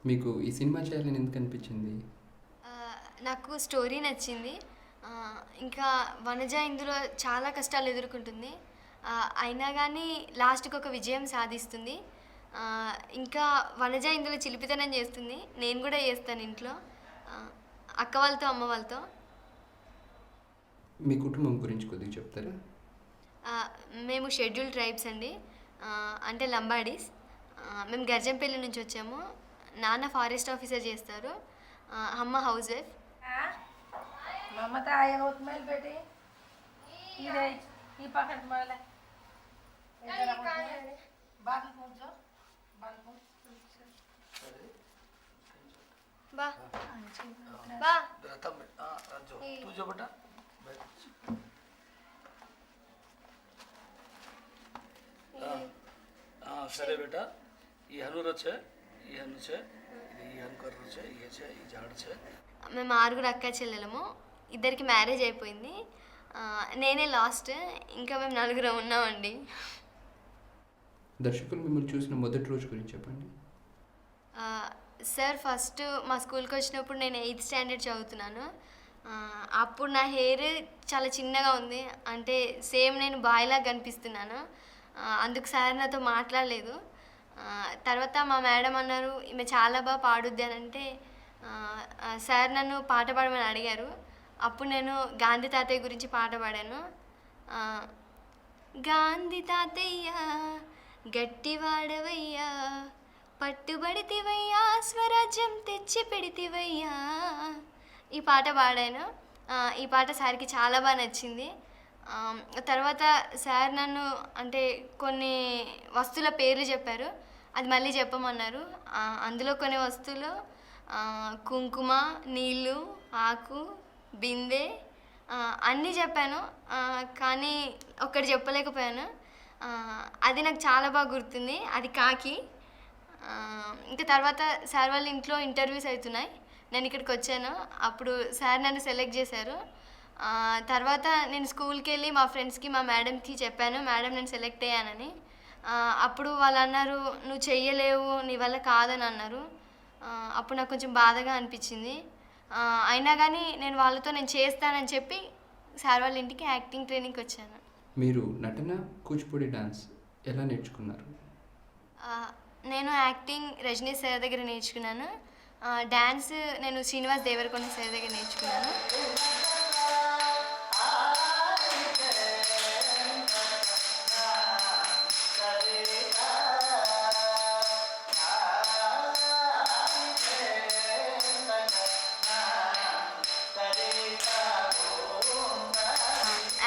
మీకు ఈ సినిమా చేయాలని ఎందుకు అనిపించింది? నాకు స్టోరీ నచ్చింది. ఇంకా వనజ ఇందులో చాలా కష్టాలు ఎదుర్కొంటుంది. అయినా కానీ లాస్ట్‌కి ఒక విజయం సాధిస్తుంది. ఇంకా వనజ ఇందులో చిలిపితనం చేస్తుంది. నేను కూడా చేస్తాను ఇంట్లో. అక్క వాళ్ళతో, అమ్మ వాళ్ళతో. మీ కుటుంబం గురించి కొద్దిగా చెప్తారా? మేము షెడ్యూల్ ట్రైబ్స్ అండి. అంటే లంబాడీస్. మేము గర్జంపల్లి నుంచి వచ్చాము. నాన్న ఫారెస్ట్ ఆఫీసర్ చేస్తారు. అమ్మ హౌస్ వైఫ్. మమత ఆయన ఉత్మేల్ పెట్టి ఇదే ఈ పక్కన మళ్ళీ బాగా కొంచెం బా బా तुझे बेटा సరే బేటా ఈ హనుర છે ఈ హను છે ఇది ఈ హనుకర్ర છે ఈ છે ఈ జాడ છે. మేము 6 అక్క చెల్లెలము. ఇద్దరికి మ్యారేజ్ అయిపోయింది. నేనే లాస్ట్. ఇంకా మేము 4 ఉన్నామండి. దర్శకులు మిమ్మల్ని చూసిన మొదటి రోజు గురించి చెప్పండి. సార్ ఫస్ట్ మా స్కూల్కి వచ్చినప్పుడు నేను 8th స్టాండర్డ్ చదువుతున్నాను. అప్పుడు నా హెయిర్ చాలా చిన్నగా ఉంది. అంటే సేమ్ నేను బాయ్లా కనిపిస్తున్నాను. అందుకు సార్ నాతో మాట్లాడలేదు. తర్వాత మా మేడం అన్నారు ఈమె చాలా బాగా పాడుద్ది అని అంటే సార్ నన్ను పాట పాడమని అడిగారు. అప్పుడు నేను గాంధీ తాతయ్య గురించి పాట పాడాను. గాంధీ తాతయ్య గట్టివాడవయ్యా, పట్టుబడితివయ్యా, స్వరాజ్యం తెచ్చి పెడితివయ్యా, ఈ పాట పాడాను. ఈ పాట సార్కి చాలా బాగా నచ్చింది. తర్వాత సార్ నన్ను అంటే కొన్ని వస్తువుల పేర్లు చెప్పారు. అది మళ్ళీ చెప్పమన్నారు. అందులో కొన్ని వస్తువులు కుంకుమ, నీళ్ళు, ఆకు, బిందె అన్నీ చెప్పాను. కానీ ఒక్కటి చెప్పలేకపోయాను. అది నాకు చాలా బాగా గుర్తుంది. అది కాకి. ఇంకా తర్వాత సార్ వాళ్ళ ఇంట్లో ఇంటర్వ్యూస్ అవుతున్నాయి. నేను ఇక్కడికి వచ్చాను. అప్పుడు సార్ నన్ను సెలెక్ట్ చేశారు. తర్వాత నేను స్కూల్కి వెళ్ళి మా ఫ్రెండ్స్కి, మా మేడంకి చెప్పాను మేడం నేను సెలెక్ట్ అయ్యానని. అప్పుడు వాళ్ళు అన్నారు నువ్వు చెయ్యలేవు, నీ వల్ల కాదని అన్నారు. అప్పుడు నాకు కొంచెం బాధగా అనిపించింది. అయినా కానీ నేను వాళ్ళతో నేను చేస్తానని చెప్పి సార్ వాళ్ళ ఇంటికి యాక్టింగ్ ట్రైనింగ్కి వచ్చాను. మీరు నటన, కూచిపూడి డాన్స్ ఎలా నేర్చుకున్నారు? నేను యాక్టింగ్ రజనీ సార్ దగ్గర నేర్చుకున్నాను. డ్యాన్స్ నేను శ్రీనివాస్ దేవరకొండ సార్ దగ్గర నేర్చుకున్నాను.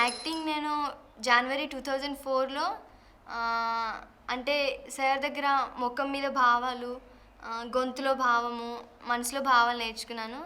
యాక్టింగ్ నేను జనవరి 2004లో అంటే సార్ దగ్గర ముఖం మీద భావాలు, గొంతులో భావము, మనసులో భావాలు నేర్చుకున్నాను.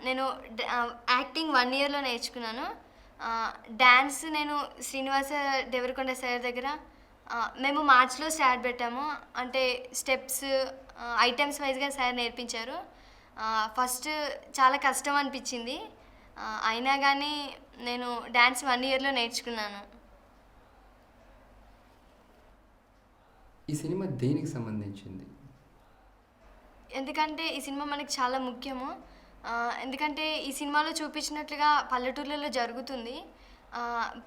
నేను యాక్టింగ్ 1 ఇయర్లో నేర్చుకున్నాను. డ్యాన్స్ నేను శ్రీనివాస దేవరకొండ సార్ దగ్గర మేము మార్చ్లో స్టార్ట్ పెట్టాము. అంటే స్టెప్స్ ఐటమ్స్ వైజ్గా సార్ నేర్పించారు. ఫస్ట్ చాలా కష్టం అనిపించింది. అయినా కానీ నేను డ్యాన్స్ 1 ఇయర్లో నేర్చుకున్నాను. ఈ సినిమా దేనికి సంబంధించింది? ఎందుకంటే ఈ సినిమా మనకి చాలా ముఖ్యము. ఎందుకంటే ఈ సినిమాలో చూపించినట్లుగా పల్లెటూర్లలో జరుగుతుంది.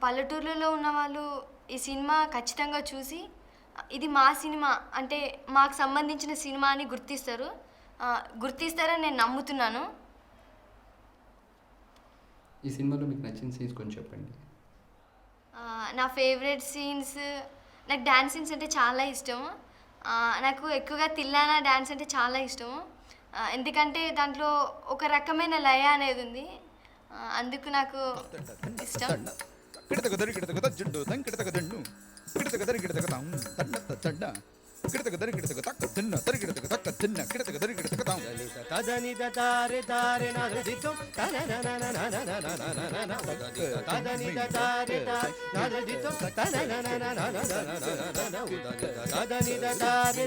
పల్లెటూర్లలో ఉన్న వాళ్ళు ఈ సినిమా ఖచ్చితంగా చూసి ఇది మా సినిమా అంటే మాకు సంబంధించిన సినిమా అని గుర్తిస్తారని నేను నమ్ముతున్నాను. ఈ సినిమాలో మీకు నచ్చిన సీన్స్ కొంచెం చెప్పండి. నా ఫేవరెట్ సీన్స్, నాకు డ్యాన్స్ సీన్స్ అంటే చాలా ఇష్టం. నాకు ఎక్కువగా తిల్లానా డ్యాన్స్ అంటే చాలా ఇష్టం. ఎందుకంటే దాంట్లో ఒక రకమైన లయ అనేది ఉంది. అందుకు నాకు ఇష్టం. కిడతక దరి కిడతక తక్క తిన్న దరి కిడతక తక్క తిన్న కిడతక దరి కిడతక తాం తదని దారే దారే నాదితో తదని దారే నాదితో తదని దారే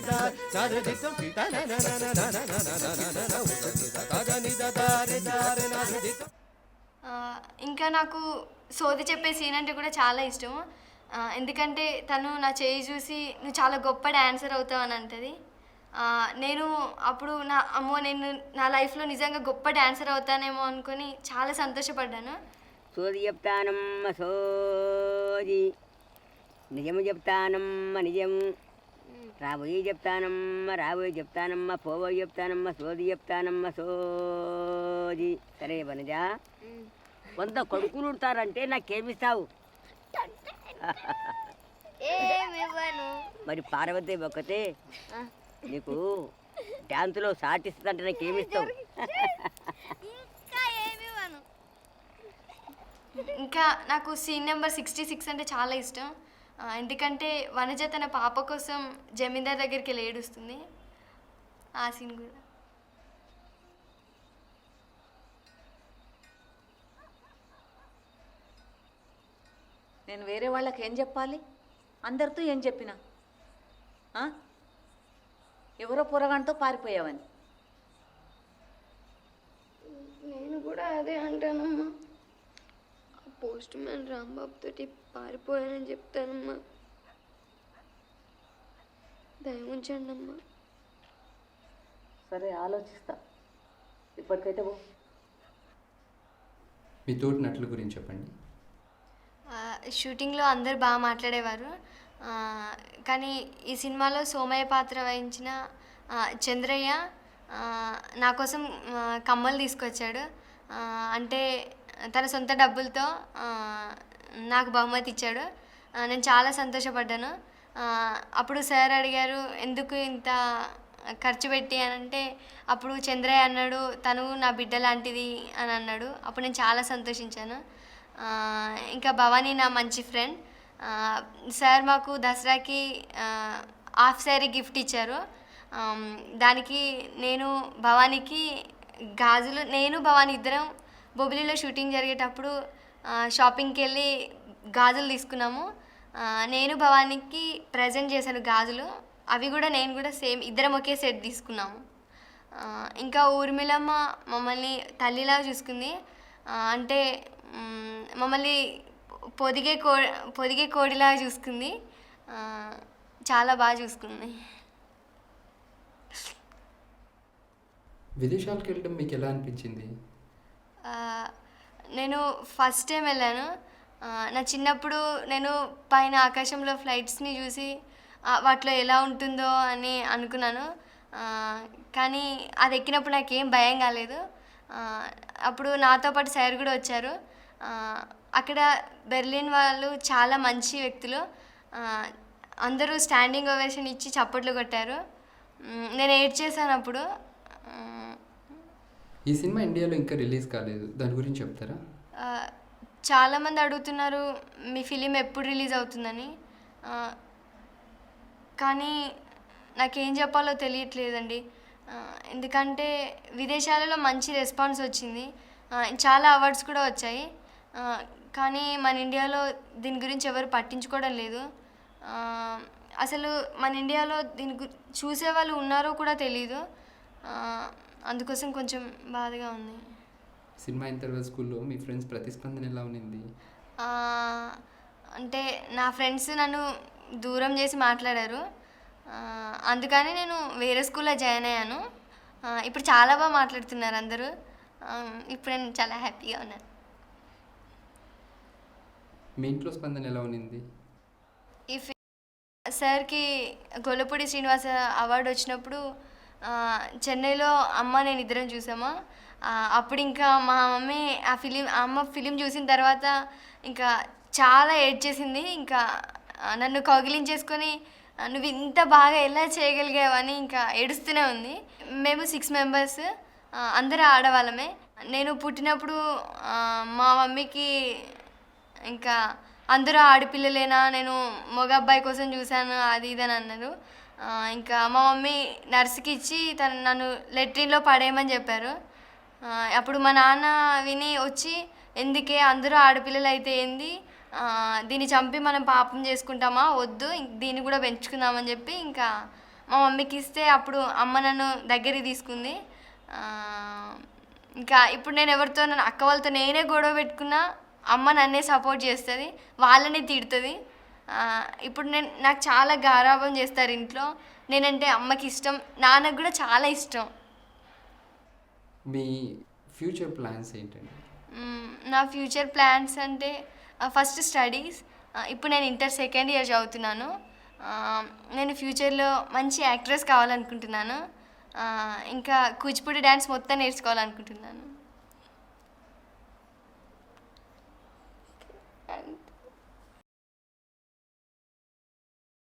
నాదితో తదని దారే నాదితో. ఇంకా నాకు సోది చెప్పే సీన్ అంటే కూడా చాలా ఇష్టం. ఎందుకంటే తను నా చేయి చూసి నువ్వు చాలా గొప్ప డాన్సర్ అవుతావు అని అంటది. నేను అప్పుడు నేను నా లైఫ్లో నిజంగా గొప్ప డాన్సర్ అవుతానేమో అనుకొని చాలా సంతోషపడ్డాను. సోది చెప్తానమ్మ సోది, నిజము చెప్తానమ్మ నిజము, రాబోయి చెప్తానమ్మ రాబోయి చెప్తానమ్మ, పోబోయి చెప్తానమ్మ, సోది చెప్తానమ్మ సోది. సరే వనజా, 100 కొడుకులు ఉంటారంటే నాకేమిస్తావు? మరి పార్వతి ఒక్కతే నీకు డ్యాన్స్లో సాటిస్తుందంటే నాకేమిస్తావు? ఇంకా నాకు సీన్ నెంబర్ 66 అంటే చాలా ఇష్టం. ఎందుకంటే వనజ తన పాప కోసం జమీందార్ దగ్గరికి వెళ్ళి ఏడుస్తుంది. ఆ సీన్ కూడా. నేను వేరే వాళ్ళకి ఏం చెప్పాలి? అందరితో ఏం చెప్పినా ఎవరో పొరగంటతో పారిపోయావని. నేను కూడా అదే అంటానమ్మా. పోస్ట్ మ్యాన్ రాంబాబు తోటి పారిపోయానని చెప్తానమ్మా. దయ ఉంచండి అమ్మా. సరే ఆలోచిస్తా, ఇప్పటికైతే పో. మీ తోటి నటుల గురించి చెప్పండి. షూటింగ్లో అందరు బాగా మాట్లాడేవారు. కానీ ఈ సినిమాలో సోమయ్య పాత్ర వహించిన చంద్రయ్య నా కోసం కమ్మలు తీసుకొచ్చాడు. అంటే తన సొంత డబ్బులతో నాకు బహుమతి ఇచ్చాడు. నేను చాలా సంతోషపడ్డాను. అప్పుడు సార్ అడిగారు ఎందుకు ఇంత ఖర్చు పెట్టి అని అంటే అప్పుడు చంద్రయ్య అన్నాడు తను నా బిడ్డ లాంటిది అని అన్నాడు. అప్పుడు నేను చాలా సంతోషించాను. ఇంకా భవానీ నా మంచి ఫ్రెండ్. సార్ మాకు దసరాకి హాఫ్ శారీ గిఫ్ట్ ఇచ్చారు. దానికి నేను భవానీకి గాజులు, నేను భవానీ ఇద్దరం బొబిలీలో షూటింగ్ జరిగేటప్పుడు షాపింగ్కి వెళ్ళి గాజులు తీసుకున్నాము. నేను భవానీకి ప్రజెంట్ చేశాను గాజులు. అవి కూడా నేను కూడా సేమ్ ఇద్దరం ఒకే సెట్ తీసుకున్నాము. ఇంకా ఊర్మిళమ్మ మమ్మల్ని తల్లిలా చూసుకుంది. అంటే మమ్మల్ని పొదిగే కోడిలా చూసుకుంది. చాలా బాగా చూసుకుంది. విదేశాలకు వెళ్ళడం మీకు ఎలా అనిపించింది? నేను ఫస్ట్ టైం వెళ్ళాను. నా చిన్నప్పుడు నేను పైన ఆకాశంలో ఫ్లైట్స్ని చూసి వాటిలో ఎలా ఉంటుందో అని అనుకున్నాను. కానీ అది ఎక్కినప్పుడు నాకేం భయం కాలేదు. అప్పుడు నాతో పాటు సార్ కూడా వచ్చారు. అక్కడ బెర్లిన్ వాళ్ళు చాలా మంచి వ్యక్తులు. అందరూ స్టాండింగ్ ఓవేషన్ ఇచ్చి చప్పట్లు కొట్టారు. నేను ఏడ్చేసాను అప్పుడు. ఈ సినిమా ఇండియాలో ఇంకా రిలీజ్ కాలేదు, దాని గురించి చెప్తారా? చాలామంది అడుగుతున్నారు మీ ఫిలిం ఎప్పుడు రిలీజ్ అవుతుందని. కానీ నాకేం చెప్పాలో తెలియట్లేదండి. ఎందుకంటే విదేశాలలో మంచి రెస్పాన్స్ వచ్చింది, చాలా అవార్డ్స్ కూడా వచ్చాయి. కానీ మన ఇండియాలో దీని గురించి ఎవరు పట్టించుకోవడం లేదు. అసలు మన ఇండియాలో దీని చూసే వాళ్ళు ఉన్నారో కూడా తెలీదు. అందుకోసం కొంచెం బాధగా ఉంది. సినిమా అయిన తర్వాత స్కూల్లో మీ ఫ్రెండ్స్ ప్రతిస్పందన ఎలా ఉన్నింది? అంటే నా ఫ్రెండ్స్ నన్ను దూరం చేసి మాట్లాడారు. అందుకని నేను వేరే స్కూల్లో జాయిన్ అయ్యాను. ఇప్పుడు చాలా బాగా మాట్లాడుతున్నారు అందరూ. ఇప్పుడు నేను చాలా హ్యాపీగా ఉన్నాను. మీ ఇంట్లో స్పందన ఎలా ఉన్నింది? ఈ సార్కి గొల్లపూడి శ్రీనివాస అవార్డు వచ్చినప్పుడు చెన్నైలో అమ్మ నేను ఇద్దరం చూసామా. అప్పుడు ఇంకా మా మమ్మీ అమ్మ ఫిలిం చూసిన తర్వాత ఇంకా చాలా ఏడ్చేసింది. ఇంకా నన్ను కౌగిలించేసుకొని నువ్వు ఇంత బాగా ఎలా చేయగలిగావని ఇంకా ఏడుస్తూనే ఉంది. మేము 6 మెంబర్స్, అందరూ ఆడవాళ్ళమే. నేను పుట్టినప్పుడు మా మమ్మీకి ఇంకా అందరూ ఆడపిల్లలేనా, నేను మగ అబ్బాయి కోసం చూశాను అది ఇది అని అన్నారు. ఇంకా మా మమ్మీ నర్సుకి ఇచ్చి తను నన్ను లెట్రిన్లో పడేయమని చెప్పారు. అప్పుడు మా నాన్న విని వచ్చి, ఎందుకే అందరూ ఆడపిల్లలు అయితే ఏంది, దీన్ని చంపి మనం పాపం చేసుకుంటామా, వద్దు దీన్ని కూడా పెంచుకుందామని చెప్పి ఇంకా మా మమ్మీకి ఇస్తే అప్పుడు అమ్మ నన్ను దగ్గరికి తీసుకుంది. ఇంకా ఇప్పుడు నేను ఎవరితో నన్ను అక్క వాళ్ళతో నేనే గొడవ పెట్టుకున్నా అమ్మ నన్నే సపోర్ట్ చేస్తుంది, వాళ్ళని తిడుతుంది. ఇప్పుడు నాకు చాలా గారాబం చేస్తారు ఇంట్లో. నేనంటే అమ్మకి ఇష్టం, నాన్నకు కూడా చాలా ఇష్టం. మీ ఫ్యూచర్ ప్లాన్స్ ఏంటండి? నా ఫ్యూచర్ ప్లాన్స్ అంటే ఫస్ట్ స్టడీస్. ఇప్పుడు నేను ఇంటర్ సెకండ్ ఇయర్ చదువుతున్నాను. నేను ఫ్యూచర్లో మంచి యాక్ట్రెస్ కావాలనుకుంటున్నాను. ఇంకా కూచిపూడి డ్యాన్స్ మొత్తం నేర్చుకోవాలనుకుంటున్నాను.